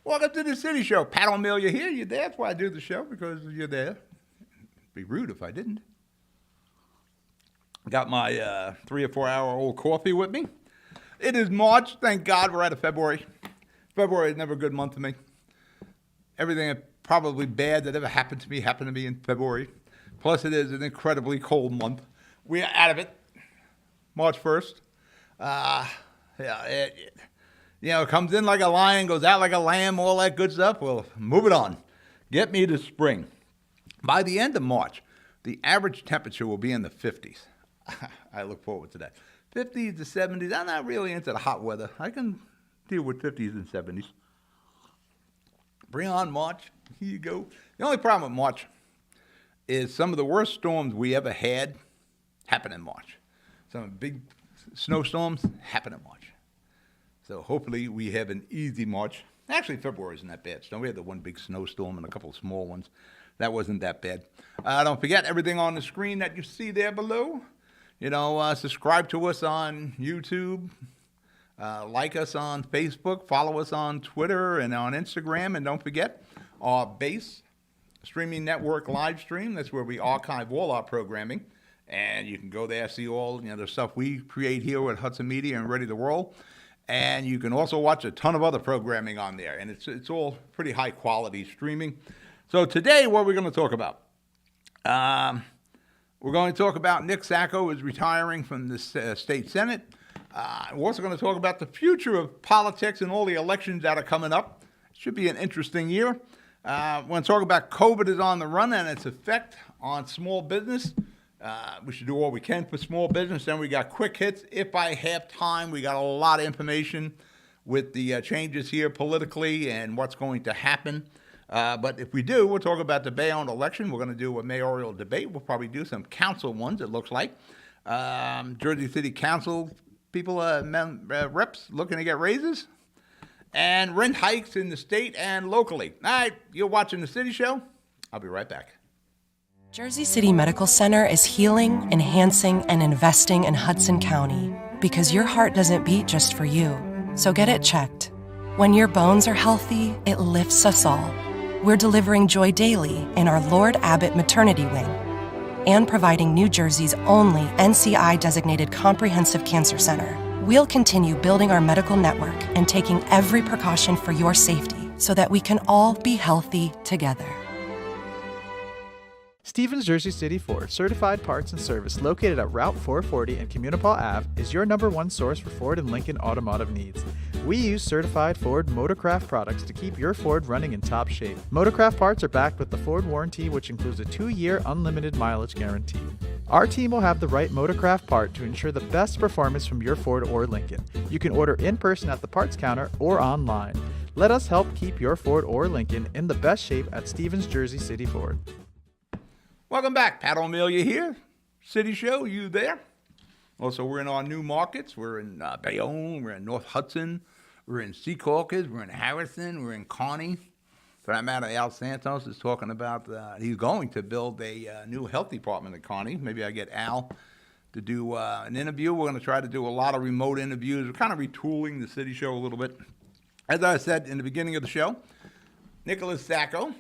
Welcome to the City Show. Pat O Melia here. You're there. That's why I do the show, because you're there. It'd be rude if I didn't. Got my 3 or 4 hour old coffee with me. It is March. Thank God we're out of February. February is never a good month to me. Everything probably bad that ever happened to me in February. Plus, it is an incredibly cold month. We are out of it. March 1st. It comes in like a lion, goes out like a lamb, all that good stuff. Well, move it on. Get me to spring. By the end of March, the average temperature will be in the 50s. I look forward to that. 50s to 70s. I'm not really into the hot weather. I can deal with 50s and 70s. Bring on March. Here you go. The only problem with March is some of the worst storms we ever had happen in March. Some big snowstorms happen in March. So hopefully we have an easy March. Actually, February isn't that bad. So we had the one big snowstorm and a couple of small ones. That wasn't that bad. Don't forget everything on the screen that you see there below. Subscribe to us on YouTube. Like us on Facebook. Follow us on Twitter and on Instagram. And don't forget our base streaming network live stream. That's where we archive all our programming. And you can go there, see all the stuff we create here at Hudson Media and Ready to Roll. And you can also watch a ton of other programming on there. And it's all pretty high quality streaming. So today, what are we going to talk about? We're going to talk about Nick Sacco is retiring from the state Senate. We're also going to talk about the future of politics and all the elections that are coming up. It should be an interesting year. We're going to talk about COVID is on the run and its effect on small business. We should do all we can for small business. Then we got quick hits. If I have time, we got a lot of information with the changes here politically and what's going to happen. But if we do, we'll talk about the Bayonne election. We're going to do a mayoral debate. We'll probably do some council ones, it looks like. Jersey City Council people, reps looking to get raises. And rent hikes in the state and locally. All right, you're watching the City Show. I'll be right back. Jersey City Medical Center is healing, enhancing, and investing in Hudson County because your heart doesn't beat just for you. So get it checked. When your bones are healthy, it lifts us all. We're delivering joy daily in our Lord Abbott Maternity Wing and providing New Jersey's only NCI-designated comprehensive cancer center. We'll continue building our medical network and taking every precaution for your safety so that we can all be healthy together. Stevens Jersey City Ford, certified parts and service located at Route 440 and Communipaw Ave, is your #1 source for Ford and Lincoln automotive needs. We use certified Ford Motorcraft products to keep your Ford running in top shape. Motorcraft parts are backed with the Ford warranty, which includes a 2-year unlimited mileage guarantee. Our team will have the right Motorcraft part to ensure the best performance from your Ford or Lincoln. You can order in person at the parts counter or online. Let us help keep your Ford or Lincoln in the best shape at Stevens Jersey City Ford. Welcome back. Pat O Melia here. City Show, you there? Also, we're in our new markets. We're in Bayonne. We're in North Hudson. We're in Secaucus. We're in Harrison. We're in Kearney. For that matter, Al Santos is talking about he's going to build a new health department in Kearney. Maybe I get Al to do an interview. We're going to try to do a lot of remote interviews. We're kind of retooling the City Show a little bit. As I said in the beginning of the show, Nicholas Sacco,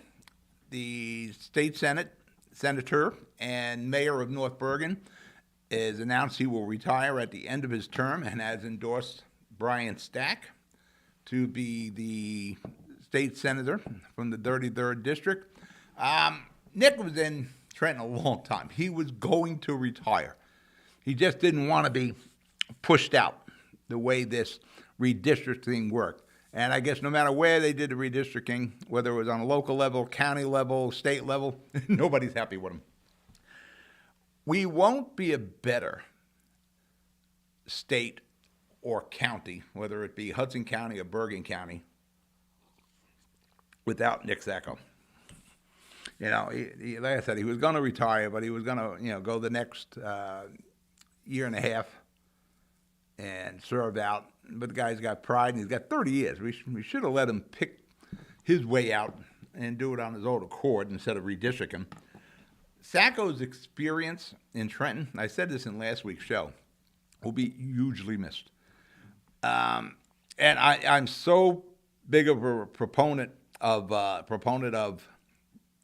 the state Senate Senator and Mayor of North Bergen, has announced he will retire at the end of his term and has endorsed Brian Stack to be the state senator from the 33rd District. Nick was in Trenton a long time. He was going to retire. He just didn't want to be pushed out the way this redistricting worked. And I guess no matter where they did the redistricting, whether it was on a local level, county level, state level, nobody's happy with them. We won't be a better state or county, whether it be Hudson County or Bergen County, without Nick Sacco. Like I said, he was going to retire, but he was going to, go the next year and a half and serve out. But the guy's got pride, and he's got 30 years. We should have let him pick his way out and do it on his own accord instead of redistricting. Sacco's experience in Trenton, I said this in last week's show, will be hugely missed. And I'm so big of a proponent of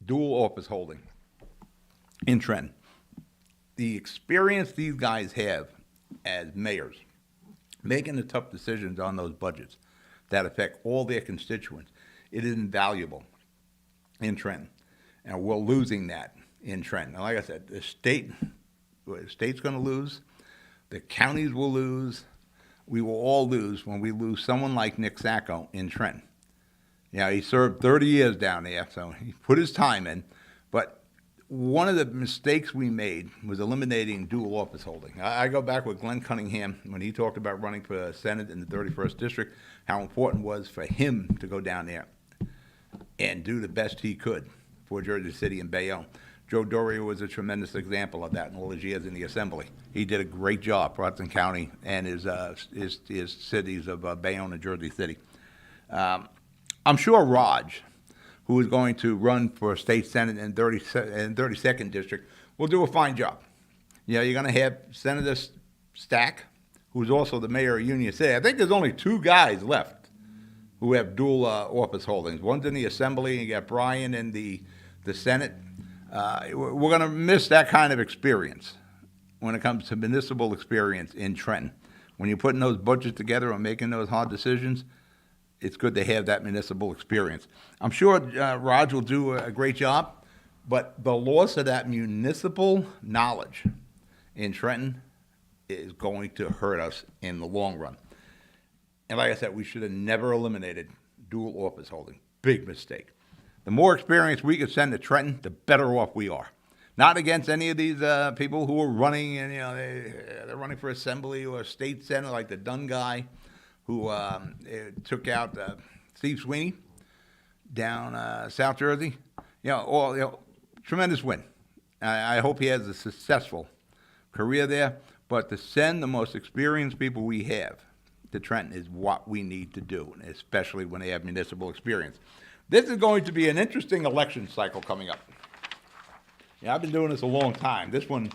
dual office holding in Trenton. The experience these guys have as mayors, making the tough decisions on those budgets that affect all their constituents, it is invaluable in Trenton. And we're losing that in Trenton. And like I said, the state's going to lose, the counties will lose, we will all lose when we lose someone like Nick Sacco in Trenton. He served 30 years down there, so he put his time in. But one of the mistakes we made was eliminating dual office holding. I go back with Glenn Cunningham when he talked about running for Senate in the 31st District, how important it was for him to go down there and do the best he could for Jersey City and Bayonne. Joe Doria was a tremendous example of that in all his years in the Assembly. He did a great job for Hudson County and his cities of Bayonne and Jersey City. I'm sure Raj, who is going to run for state Senate in 32nd District, will do a fine job. You're going to have Senator Stack, who's also the mayor of Union City. I think there's only two guys left who have dual office holdings. One's in the Assembly, and you got Brian in the Senate. We're going to miss that kind of experience when it comes to municipal experience in Trenton. When you're putting those budgets together and making those hard decisions, it's good to have that municipal experience. I'm sure Raj will do a great job, but the loss of that municipal knowledge in Trenton is going to hurt us in the long run. And like I said, we should have never eliminated dual office holding. Big mistake. The more experience we can send to Trenton, the better off we are. Not against any of these people who are running, and they're running for Assembly or state Senate, like the Dunn guy who took out Steve Sweeney down South Jersey. Tremendous win. I hope he has a successful career there. But to send the most experienced people we have to Trenton is what we need to do, especially when they have municipal experience. This is going to be an interesting election cycle coming up. I've been doing this a long time. This one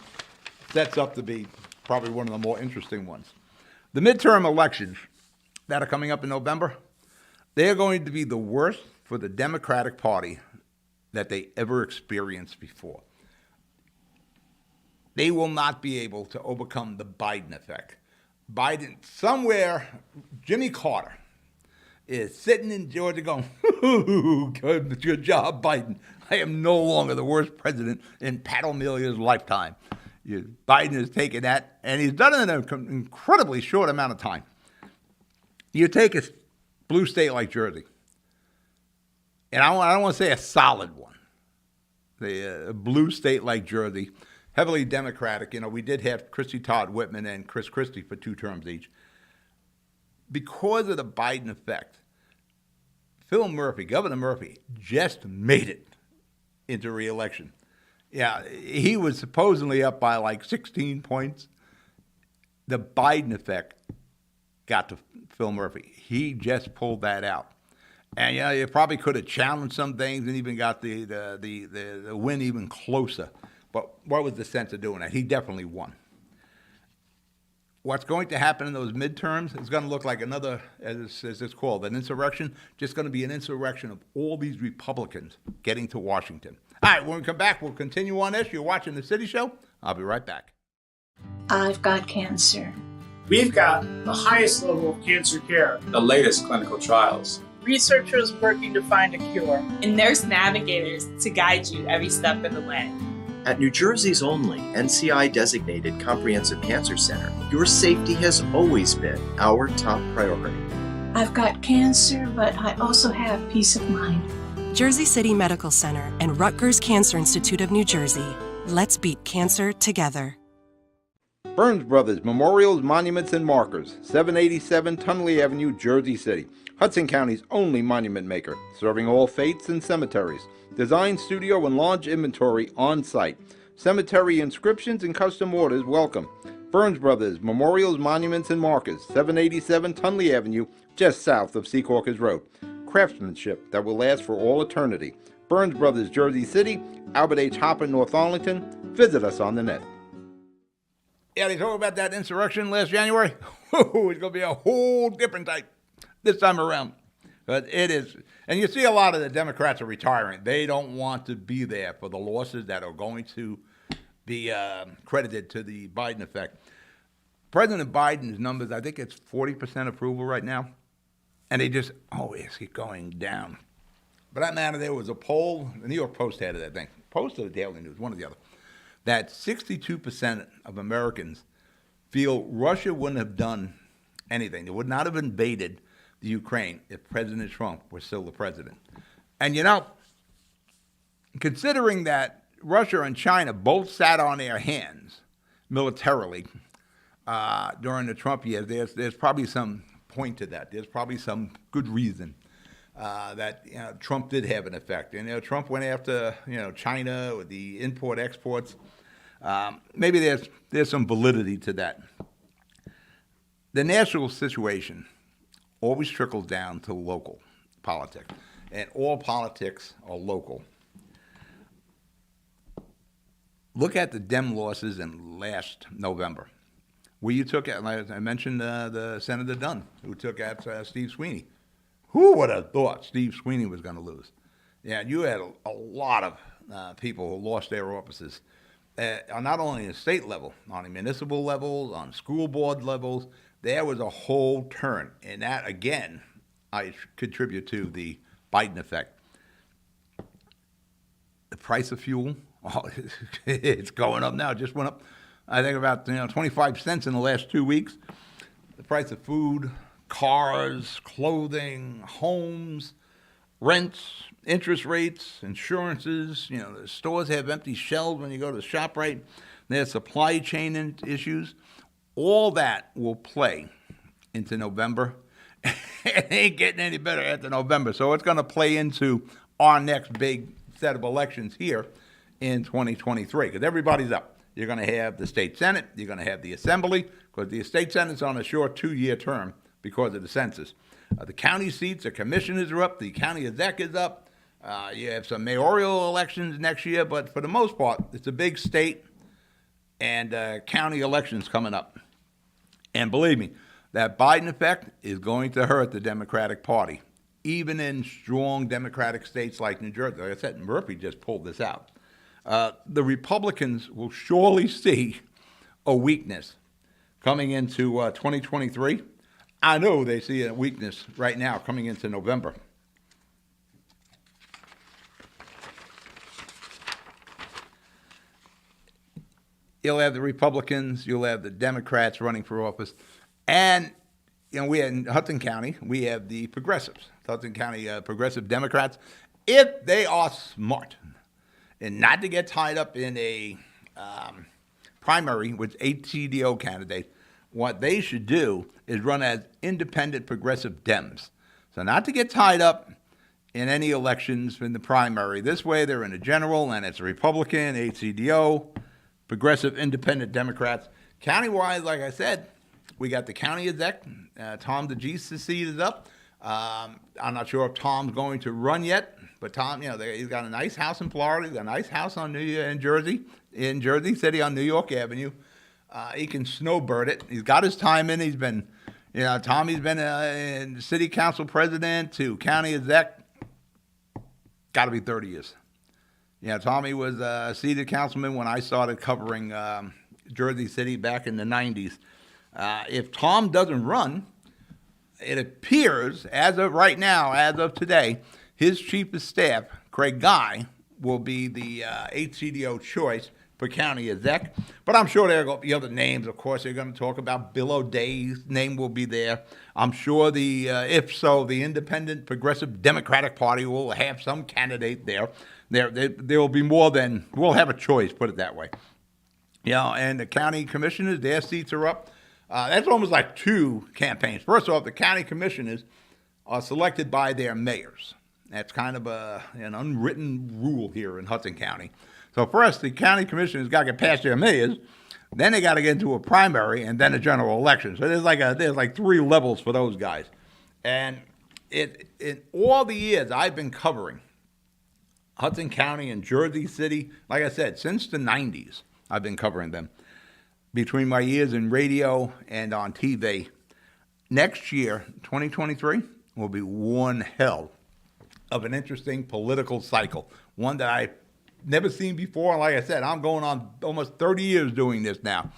sets up to be probably one of the more interesting ones. The midterm elections that are coming up in November, they are going to be the worst for the Democratic Party that they ever experienced before. They will not be able to overcome the Biden effect. Biden, somewhere, Jimmy Carter is sitting in Georgia going, good job, Biden. I am no longer the worst president in Pat O'Melia's lifetime. Biden has taken that, and he's done it in an incredibly short amount of time. You take a blue state like Jersey, and I don't want to say a solid one, a blue state like Jersey, heavily Democratic. We did have Christy Todd Whitman and Chris Christie for 2 terms each. Because of the Biden effect, Governor Murphy, just made it into re-election. He was supposedly up by like 16 points. The Biden effect got to Phil Murphy. He just pulled that out. And you probably could have challenged some things and even got the win even closer. But what was the sense of doing that? He definitely won. What's going to happen in those midterms is going to look like another, as it's called, an insurrection. Just going to be an insurrection of all these Republicans getting to Washington. All right, when we come back, we'll continue on this. You're watching The City Show. I'll be right back. I've got cancer. We've got the highest level of cancer care. The latest clinical trials. Researchers working to find a cure. And nurse navigators to guide you every step of the way. At New Jersey's only NCI-designated Comprehensive Cancer Center, your safety has always been our top priority. I've got cancer, but I also have peace of mind. Jersey City Medical Center and Rutgers Cancer Institute of New Jersey. Let's beat cancer together. Burns Brothers Memorials, Monuments, and Markers, 787 Tunley Avenue, Jersey City. Hudson County's only monument maker, serving all faiths and cemeteries. Design, studio, and launch inventory on site. Cemetery inscriptions and custom orders welcome. Burns Brothers Memorials, Monuments, and Markers, 787 Tunley Avenue, just south of Secaucus Road. Craftsmanship that will last for all eternity. Burns Brothers, Jersey City, Albert H. Hopper, North Arlington. Visit us on the net. They talk about that insurrection last January. It's going to be a whole different type this time around. But it is, and you see a lot of the Democrats are retiring. They don't want to be there for the losses that are going to be credited to the Biden effect. President Biden's numbers, I think it's 40% approval right now, and they just always keep going down. For that matter, there was a poll, the New York Post had it, I think, Post or the Daily News, one or the other, that 62% of Americans feel Russia wouldn't have done anything. They would not have invaded the Ukraine if President Trump were still the president. And you know, considering that Russia and China both sat on their hands militarily during the Trump years, there's probably some point to that. There's probably some good reason that Trump did have an effect. And Trump went after China with the import exports. Maybe there's some validity to that. The national situation always trickles down to local politics, and all politics are local. Look at the Dem losses in last November, where you took out, like I mentioned, the Senator Dunn, who took out Steve Sweeney. Who would have thought Steve Sweeney was going to lose? Yeah, you had a lot of people who lost their offices, not only at state level, on the municipal levels, on school board levels. There was a whole turn, and that, again, I contribute to the Biden effect. The price of fuel, it's going up now. It just went up, I think, about 25 cents in the last 2 weeks. The price of food, cars, clothing, homes, rents, interest rates, insurances. The stores have empty shelves when you go to the ShopRite. There's supply chain issues. All that will play into November. It ain't getting any better after November. So it's going to play into our next big set of elections here in 2023, because everybody's up. You're going to have the state Senate. You're going to have the Assembly, because the state Senate's on a short 2-year term because of the census. The county seats, the commissioners are up. The county exec is up. You have some mayoral elections next year, but for the most part, it's a big state and county elections coming up. And believe me, that Biden effect is going to hurt the Democratic Party, even in strong Democratic states like New Jersey. Like I said, Murphy just pulled this out. The Republicans will surely see a weakness coming into 2023. I know they see a weakness right now coming into November. You'll have the Republicans, you'll have the Democrats running for office, and we in Hudson County, we have the progressives, Hudson County progressive Democrats. If they are smart and not to get tied up in a primary with HCDO candidates, what they should do is run as independent progressive Dems. So not to get tied up in any elections in the primary. This way they're in a general, and it's a Republican, HCDO, progressive independent Democrats. County-wise, like I said, we got the county exec. Tom DeGee's seat is up. I'm not sure if Tom's going to run yet, but Tom, he's got a nice house in Florida. He's got a nice house in Jersey City on New York Avenue. He can snowbird it. He's got his time in. He's been, Tommy's been city council president to county exec. Got to be 30 years. Tommy was a seated councilman when I started covering Jersey City back in the 90s. If Tom doesn't run, it appears, as of right now, as of today, his chief of staff, Craig Guy, will be the HCDO choice for county exec. But I'm sure there are going to be other names. Of course, they're going to talk about Bill O'Day's name will be there. I'm sure if so, the Independent Progressive Democratic Party will have some candidate there. There will be more than, we'll have a choice, put it that way. And the county commissioners, their seats are up. That's almost like two campaigns. First off, the county commissioners are selected by their mayors. That's kind of an unwritten rule here in Hudson County. So first, the county commissioners got to get past their mayors. Then they got to get into a primary and then a general election. So there's like 3 levels for those guys. And in all the years I've been covering Hudson County and Jersey City, like I said, since the 90s, I've been covering them. Between my years in radio and on TV, next year, 2023, will be one hell of an interesting political cycle, one that I've never seen before. And like I said, I'm going on almost 30 years doing this now.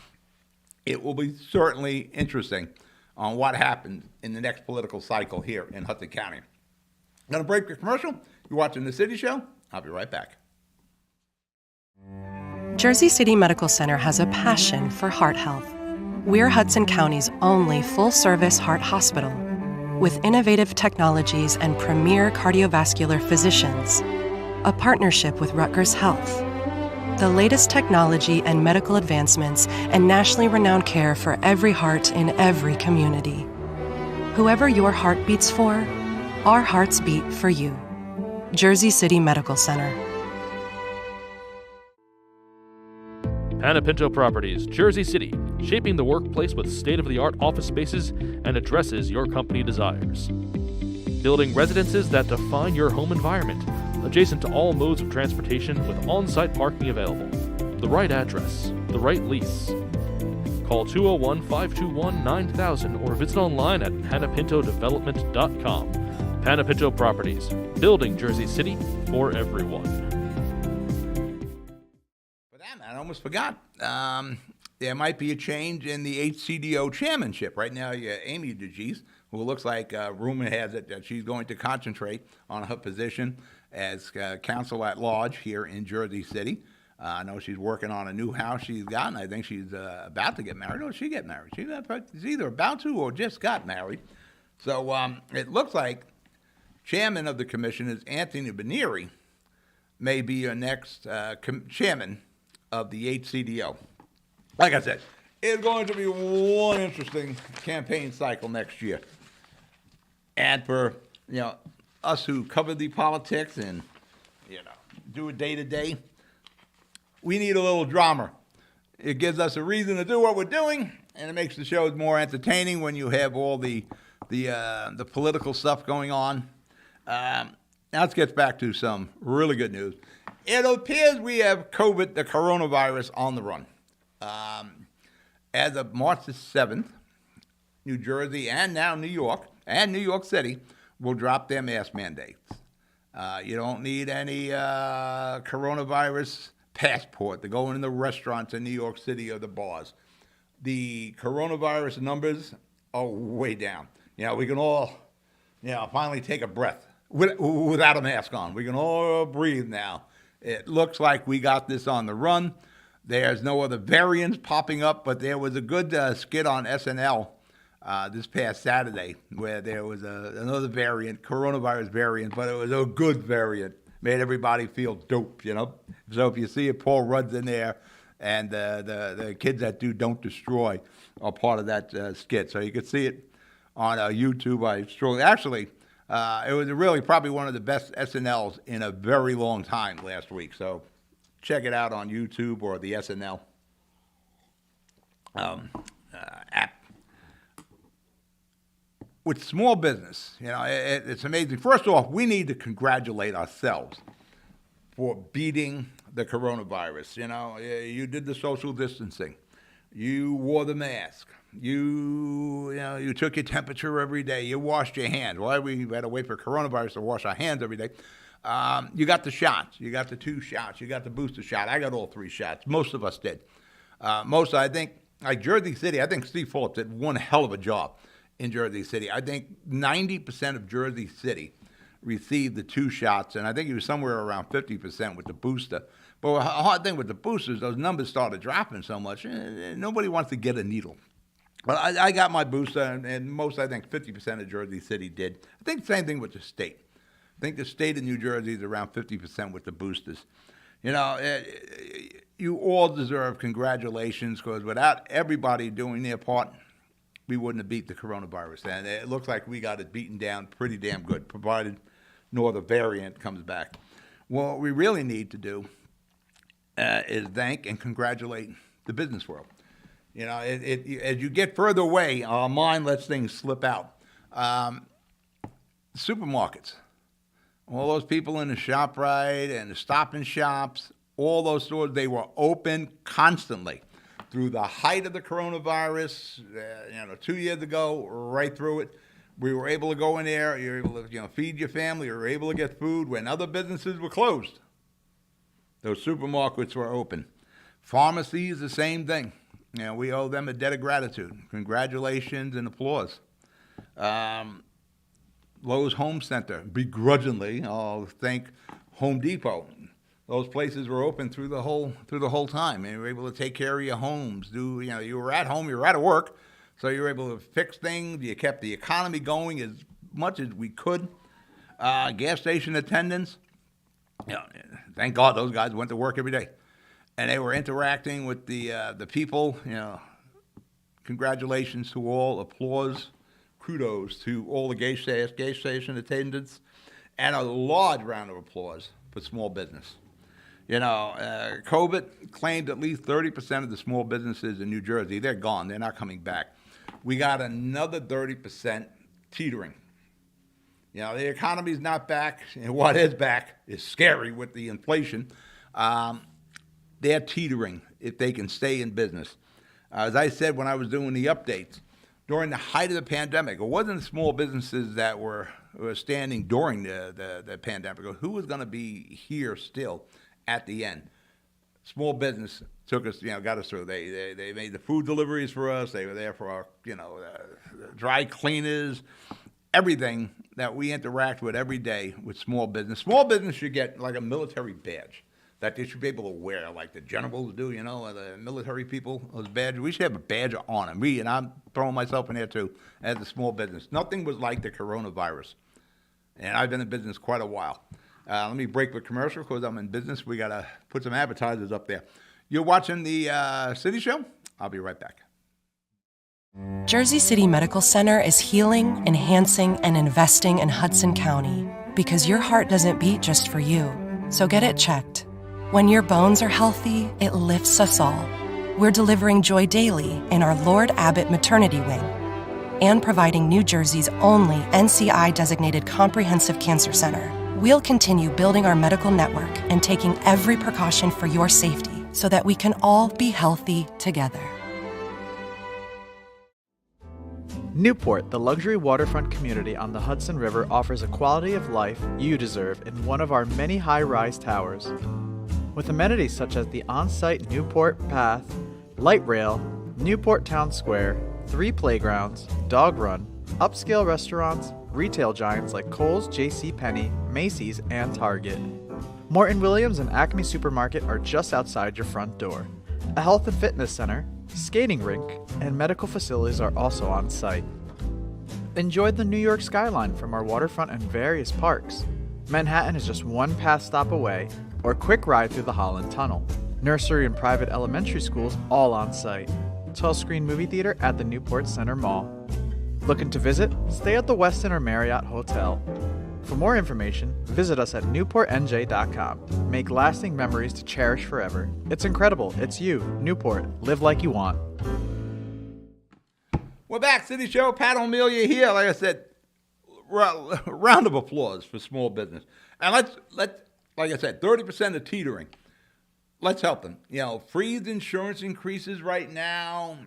It will be certainly interesting on what happens in the next political cycle here in Hudson County. I'm going to break the commercial. You're watching The City Show. I'll be right back. Jersey City Medical Center has a passion for heart health. We're Hudson County's only full-service heart hospital with innovative technologies and premier cardiovascular physicians, a partnership with Rutgers Health, the latest technology and medical advancements, and nationally renowned care for every heart in every community. Whoever your heart beats for, our hearts beat for you. Jersey City Medical Center. Panapinto Properties, Jersey City, shaping the workplace with state-of-the-art office spaces and addresses your company desires. Building residences that define your home environment, adjacent to all modes of transportation with on-site parking available. The right address, the right lease. Call 201-521-9000 or visit online at panapintodevelopment.com. Panapinto Properties, building Jersey City for everyone. I almost forgot. There might be a change in the HCDO chairmanship. Right now, Amy DeGeese, who looks like rumor has it that she's going to concentrate on her position as counsel at large here in Jersey City. I know she's working on a new house she's gotten. I think she's about to get married. Or she get married. She's either about to or just got married. So it looks like chairman of the commission is Anthony Benieri, may be your next chairman of the HCDO. Like I said, it's going to be one interesting campaign cycle next year. And for us who cover the politics and do it day to day, we need a little drama. It gives us a reason to do what we're doing, and it makes the shows more entertaining when you have all the political stuff going on. Now let's get back to some really good news. It appears we have COVID, the coronavirus, on the run. As of March the 7th, New Jersey and now New York and New York City will drop their mask mandates. You don't need any coronavirus passport to go into the restaurants in New York City or the bars. The coronavirus numbers are way down. We can all, finally take a breath without a mask on. We can all breathe now. It looks like we got this on the run. There's no other variants popping up, but there was a good skit on SNL this past Saturday where there was another variant, coronavirus variant, but it was a good variant. Made everybody feel dope, So if you see it, Paul Rudd's in there, and the kids that do Don't Destroy are part of that skit. So you can see it on YouTube. Actually, it was really probably one of the best SNLs in a very long time last week. So check it out on YouTube or the SNL app. With small business, it's amazing. First off, we need to congratulate ourselves for beating the coronavirus. You did the social distancing. You wore the mask. You took your temperature every day. You washed your hands. Well, we had to wait for coronavirus to wash our hands every day. You got the shots. You got the 2 shots. You got the booster shot. I got all 3 shots. Most of us did. I think, like Jersey City, I think Steve Phillips did one hell of a job in Jersey City. I think 90% of Jersey City received the 2 shots, and I think he was somewhere around 50% with the booster. But the hard thing with the boosters, those numbers started dropping so much, nobody wants to get a needle. But I got my booster, and most, I think, 50% of Jersey City did. I think the same thing with the state. I think the state of New Jersey is around 50% with the boosters. You all deserve congratulations, because without everybody doing their part, we wouldn't have beat the coronavirus. And it looks like we got it beaten down pretty damn good, provided no other variant comes back. What we really need to do is thank and congratulate the business world. As you get further away, our mind lets things slip out. Supermarkets, all those people in the ShopRite and the Stop and Shops, all those stores, they were open constantly through the height of the coronavirus, 2 years ago, right through it. We were able to go in there. You're able to feed your family. You were able to get food when other businesses were closed. Those supermarkets were open. Pharmacies, the same thing. We owe them a debt of gratitude. Congratulations and applause. Lowe's Home Center, begrudgingly, I'll thank Home Depot. Those places were open through the whole time, and you were able to take care of your homes. You were at home, you were out of work, so you were able to fix things. You kept the economy going as much as we could. Gas station attendants, thank God those guys went to work every day, and they were interacting with the people. Congratulations to all, applause, kudos to all the gas station attendants, and a large round of applause for small business. COVID claimed at least 30% of the small businesses in New Jersey. They're gone. They're not coming back. We got another 30% teetering. The economy's not back, and what is back is scary with the inflation. They're teetering if they can stay in business. As I said when I was doing the updates, during the height of the pandemic, it wasn't small businesses that were standing during the pandemic. Who was going to be here still at the end? Small business took us, got us through. They made the food deliveries for us. They were there for our, dry cleaners, everything that we interact with every day with small business. Small business should get like a military badge that they should be able to wear, like the generals do, the military people, those badges. We should have a badge on them. And I'm throwing myself in there too, as a small business. Nothing was like the coronavirus. And I've been in business quite a while. Let me break the commercial because I'm in business. We got to put some advertisers up there. You're watching the City Show? I'll be right back. Jersey City Medical Center is healing, enhancing, and investing in Hudson County because your heart doesn't beat just for you. So get it checked. When your bones are healthy, it lifts us all. We're delivering joy daily in our Lord Abbott Maternity Wing and providing New Jersey's only NCI-designated comprehensive cancer center. We'll continue building our medical network and taking every precaution for your safety so that we can all be healthy together. Newport, the luxury waterfront community on the Hudson River, offers a quality of life you deserve in one of our many high-rise towers. With amenities such as the on-site Newport Path, light rail, Newport Town Square, 3 playgrounds, dog run, upscale restaurants, retail giants like Kohl's, JCPenney, Macy's, and Target. Morton Williams and Acme Supermarket are just outside your front door. A health and fitness center, skating rink, and medical facilities are also on site. Enjoy the New York skyline from our waterfront and various parks. Manhattan is just one pass stop away, or quick ride through the Holland Tunnel. Nursery and private elementary schools all on site. 12-screen movie theater at the Newport Center Mall. Looking to visit? Stay at the Westin or Marriott Hotel. For more information, visit us at newportnj.com. Make lasting memories to cherish forever. It's incredible. It's you, Newport. Live like you want. We're back, City Show. Pat O Melia here. Like I said, round of applause for small business. And let's like I said, 30% of teetering. Let's help them. Freeze insurance increases right now.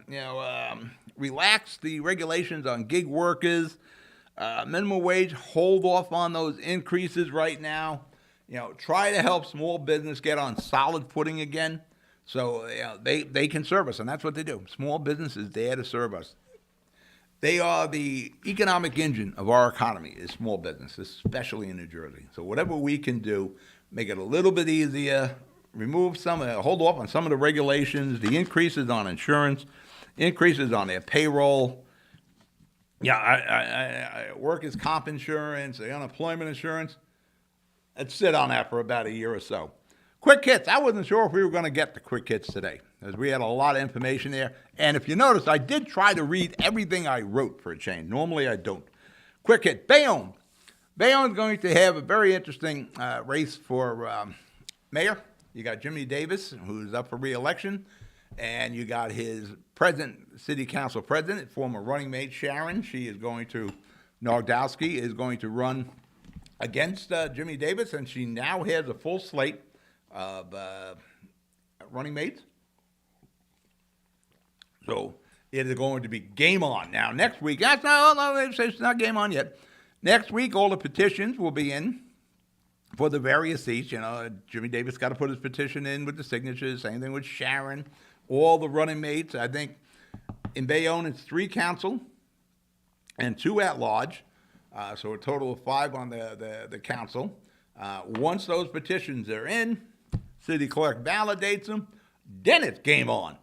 Relax the regulations on gig workers. Minimum wage, hold off on those increases right now. Try to help small business get on solid footing again so they can serve us, and that's what they do. Small business is there to serve us. They are the economic engine of our economy, is small business, especially in New Jersey. So whatever we can do, make it a little bit easier, hold off on some of the regulations, the increases on insurance, increases on their payroll. Workers' comp insurance, the unemployment insurance. Let's sit on that for about a year or so. Quick hits. I wasn't sure if we were going to get the quick hits today, as we had a lot of information there. And if you notice, I did try to read everything I wrote for a change. Normally, I don't. Quick hit. Bayonne. Bayonne's going to have a very interesting race for mayor. You got Jimmy Davis, who's up for re-election. And you got his city council president, former running mate Sharon. Nogdowski is going to run against Jimmy Davis, and she now has a full slate of running mates. So it is going to be game on. Now, next week, it's not game on yet. Next week, all the petitions will be in for the various seats. You know, Jimmy Davis got to put his petition in with the signatures. Same thing with Sharon. All the running mates. I think in Bayonne, it's 3 council and 2 at-large. So a total of 5 on the council. Once those petitions are in, city clerk validates them, then it's game on.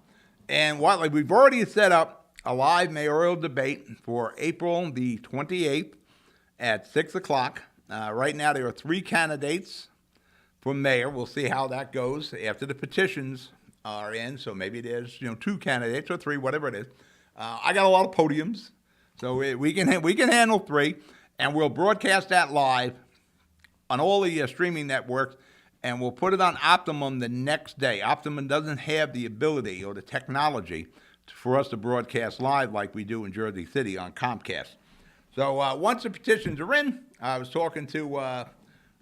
And we've already set up a live mayoral debate for April the 28th at 6 o'clock. Right now there are 3 candidates for mayor. We'll see how that goes after the petitions are in. So maybe there's 2 candidates or 3, whatever it is. I got a lot of podiums, so we can handle 3, and we'll broadcast that live on all the streaming networks, and we'll put it on Optimum the next day. Optimum doesn't have the ability or the technology for us to broadcast live like we do in Jersey City on Comcast. So once the petitions are in, I was talking to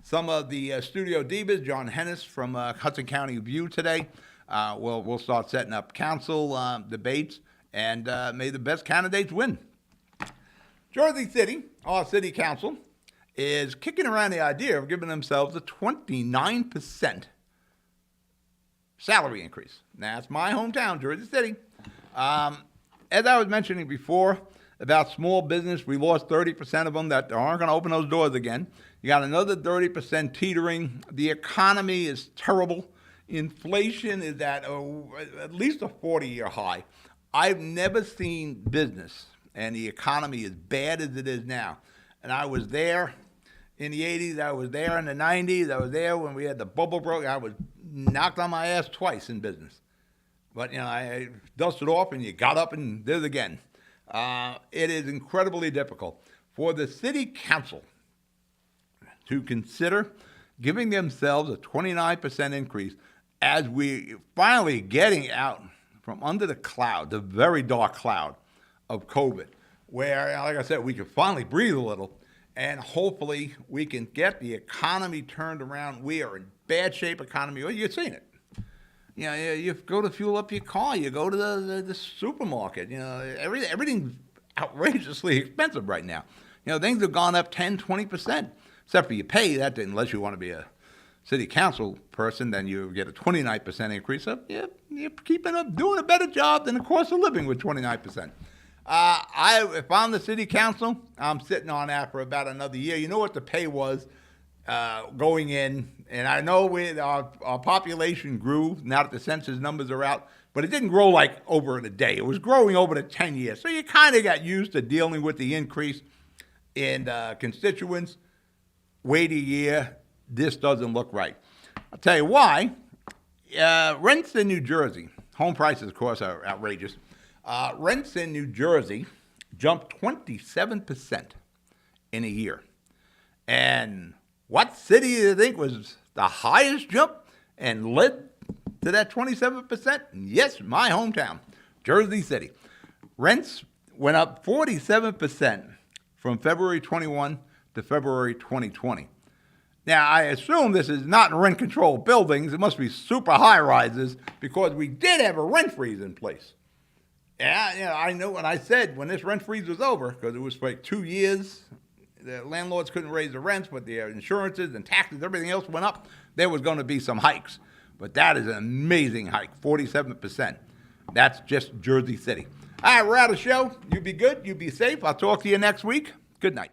some of the studio divas, John Hennis from Hudson County View today. We'll start setting up council debates, and may the best candidates win. Jersey City, our city council, is kicking around the idea of giving themselves a 29% salary increase. Now, that's my hometown, Jersey City. As I was mentioning before about small business, we lost 30% of them that aren't going to open those doors again. You got another 30% teetering. The economy is terrible. Inflation is at least a 40-year high. I've never seen business and the economy as bad as it is now. And I was there in the 80s. I was there in the 90s. I was there when we had the bubble broke. I was knocked on my ass twice in business. But, I dusted off and you got up and did it again. It is incredibly difficult for the city council to consider giving themselves a 29% increase as we finally getting out from under the cloud, the very dark cloud of COVID, where, like I said, we can finally breathe a little, and hopefully we can get the economy turned around. We are in bad shape economy. Well, you've seen it. You go to fuel up your car. You go to the supermarket. Everything's outrageously expensive right now. Things have gone up 10, 20%, except for you pay that, unless you want to be a city council person, then you get a 29% increase. So you're keeping up, doing a better job than the cost of living with 29%. If I'm the city council, I'm sitting on that for about another year. You know what the pay was going in, and I know our population grew now that the census numbers are out, but it didn't grow like over in a day. It was growing over the 10 years. So you kind of got used to dealing with the increase in constituents. Wait a year. This doesn't look right. I'll tell you why. Rents in New Jersey, home prices, of course, are outrageous. Rents in New Jersey jumped 27% in a year. And what city do you think was the highest jump and led to that 27%? Yes, my hometown, Jersey City. Rents went up 47% from February 21 to February 2020. Now, I assume this is not in rent-controlled buildings. It must be super high-rises because we did have a rent freeze in place. Yeah, I know when I said when this rent freeze was over, because it was for like 2 years, the landlords couldn't raise the rents, but the insurances and taxes, everything else went up, there was going to be some hikes. But that is an amazing hike, 47%. That's just Jersey City. All right, we're out of the show. You be good. You be safe. I'll talk to you next week. Good night.